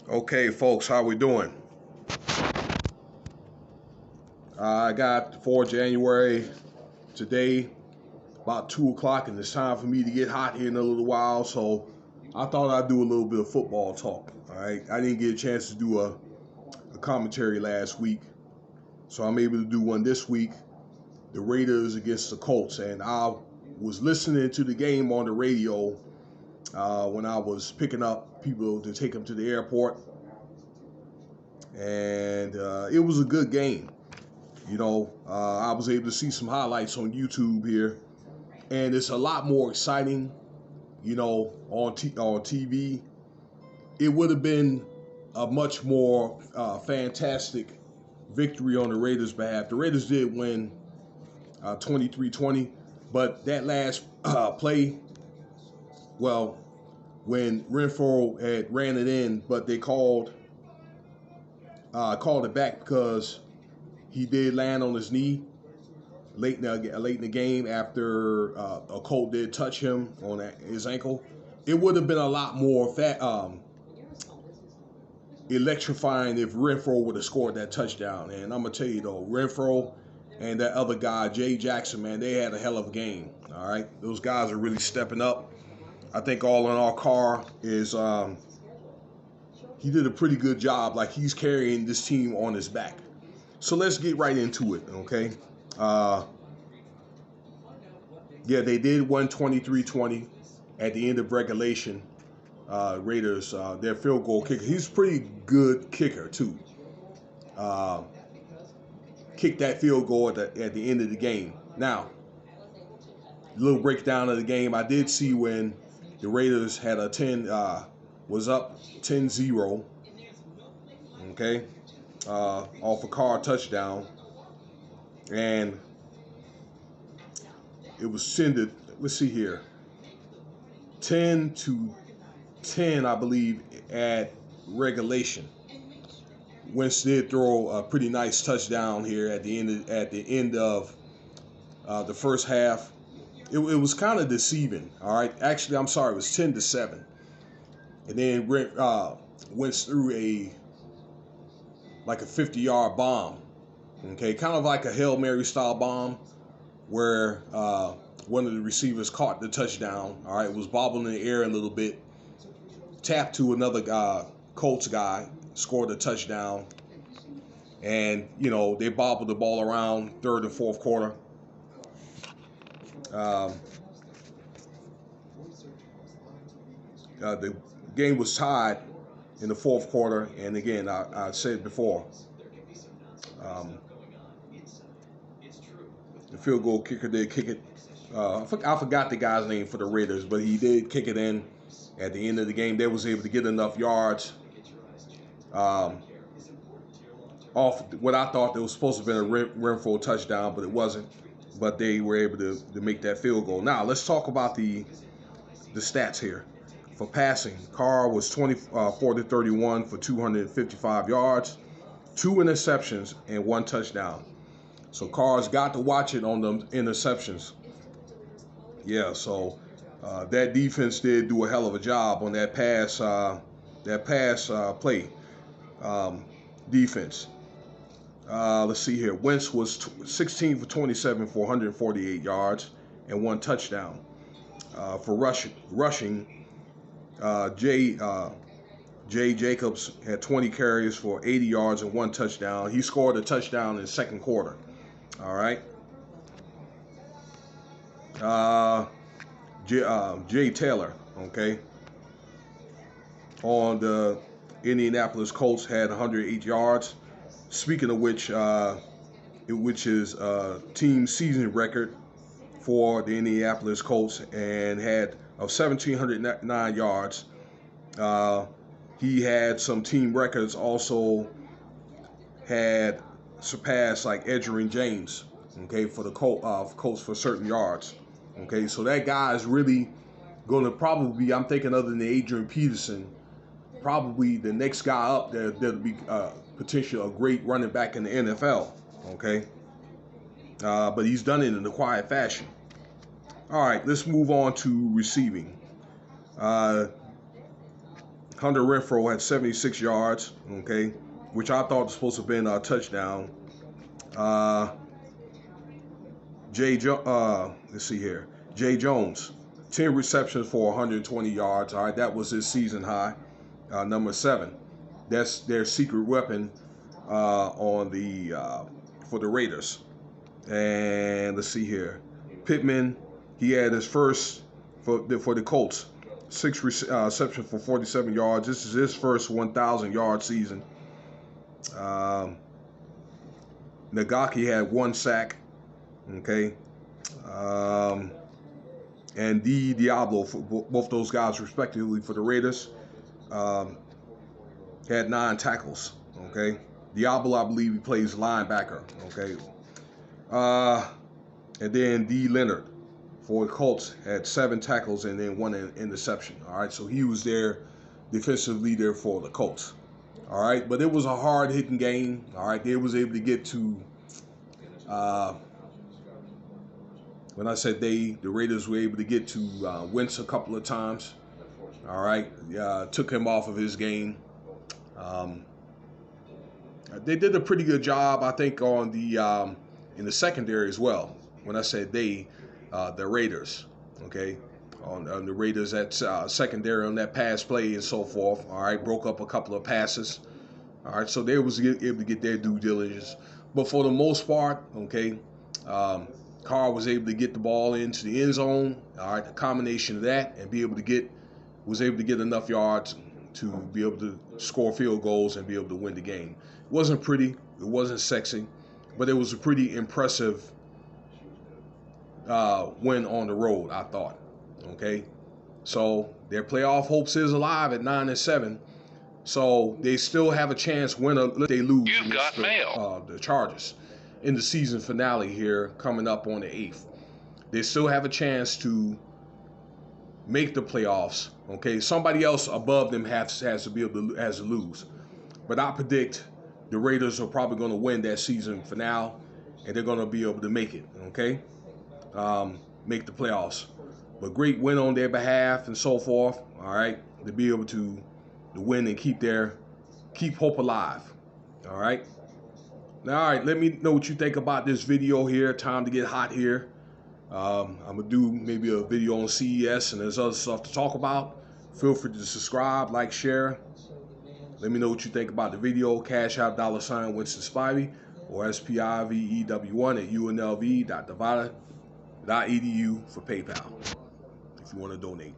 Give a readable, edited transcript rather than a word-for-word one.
Okay, folks, how we doing? I got for January today, about 2 o'clock, and it's time for me to get hot here in a little while. So I thought I'd do a little bit of football talk. All right, I didn't get a chance to do a commentary last week, so I'm able to do one this week. The Raiders against the Colts, and I was listening to the game on the radio when I was picking up people to take them to the airport, and it was a good game. I was able to see some highlights on YouTube here, and it's a lot more exciting, on TV. It would have been a much more fantastic victory on the Raiders' behalf. The Raiders did win 23-20, but that last play, well, when Renfro had ran it in, but they called it back because he did land on his knee late in the game after a Colt did touch him on his ankle. It would have been a lot more electrifying if Renfro would have scored that touchdown. And I'm gonna tell you though, Renfro and that other guy, Jay Jackson, man, they had a hell of a game. All right, those guys are really stepping up. I think all in all, Carr is he did a pretty good job. Like, he's carrying this team on his back. So let's get right into it, okay? Yeah, they did win 23-20 at the end of regulation. Raiders, their field goal kicker, he's a pretty good kicker too. Kicked that field goal at the end of the game. Now, a little breakdown of the game. I did see when the Raiders had was up 10-0, okay, off a Carr touchdown, and it was sended. Let's see here, 10-10, I believe, at regulation. Wentz did throw a pretty nice touchdown here at the end of the first half. It was kind of deceiving. All right, actually, I'm sorry, it was 10-7, and then Wentz threw a 50-yard bomb. Okay, kind of like a Hail Mary style bomb, where one of the receivers caught the touchdown. All right, it was bobbling in the air a little bit, tapped to another Colts guy, scored a touchdown, and they bobbled the ball around third and fourth quarter. The game was tied in the fourth quarter, and again, I said before, the field goal kicker did kick it. I forgot the guy's name for the Raiders, but he did kick it in at the end of the game. They was able to get enough yards off what I thought there was supposed to have been a Renfro touchdown, but it wasn't. But they were able to make that field goal. Now, let's talk about the stats here. For passing, Carr was 24-31 for 255 yards, 2 interceptions, and 1 touchdown. So Carr's got to watch it on the interceptions. Yeah, so that defense did do a hell of a job on that pass play defense. Let's see here. Wentz was 16 for 27 for 148 yards and 1 touchdown. For rushing, Jay Jacobs had 20 carries for 80 yards and 1 touchdown. He scored a touchdown in the second quarter. All right. Jay Taylor, okay, on the Indianapolis Colts had 108 yards. Speaking of which is team season record for the Indianapolis Colts, and had of 1,709 yards. He had some team records also, had surpassed like Edgerrin James, okay, for the Colts for certain yards. Okay, so that guy is really going to probably be, I'm thinking, other than Adrian Peterson, probably the next guy up there that'll be potentially a great running back in the NFL. Okay, but he's done it in a quiet fashion. All right, let's move on to receiving. Hunter Renfrow had 76 yards, okay, which I thought was supposed to have been a touchdown. Let's see here. Jay Jones, 10 receptions for 120 yards. All right, that was his season high. Number 7. That's their secret weapon on the for the Raiders. And let's see here. Pittman, he had his first for the Colts. 6 receptions for 47 yards. This is his first 1,000-yard season. Nagaki had 1 sack. Okay. And Diablo, for both those guys respectively for the Raiders, had 9 tackles. Okay. Diablo, I believe he plays linebacker. Okay. And then D. Leonard for the Colts had 7 tackles and then 1 interception. All right. So he was their defensive leader for the Colts. All right. But it was a hard-hitting game. All right. They was able to get to when I said the Raiders were able to get to Wentz a couple of times. All right, took him off of his game. They did a pretty good job, I think, on the in the secondary as well. When I said the Raiders, okay, on the Raiders at secondary on that pass play and so forth. All right, broke up a couple of passes. All right, so they was able to get their due diligence. But for the most part, okay, Carr was able to get the ball into the end zone. All right, the combination of that and was able to get enough yards to be able to score field goals and be able to win the game. It wasn't pretty, it wasn't sexy, but it was a pretty impressive win on the road, I thought. Okay, so their playoff hopes is alive at 9-7. So they still have a chance win or they lose the Chargers in the season finale here coming up on the 8th. They still have a chance to make the playoffs. Okay, somebody else above them has to be able to lose. But I predict the Raiders are probably going to win that season finale, and they're going to be able to make it. Okay, make the playoffs. But great win on their behalf and so forth. All right, to be able to win and keep hope alive. All right. Now, all right, let me know what you think about this video here. Time to get hot here. I'm going to do maybe a video on CES and there's other stuff to talk about. Feel free to subscribe, like, share. Let me know what you think about the video. Cash out $ Winston Spivey or SPIVEW1 at unlv.nevada.edu for PayPal if you want to donate.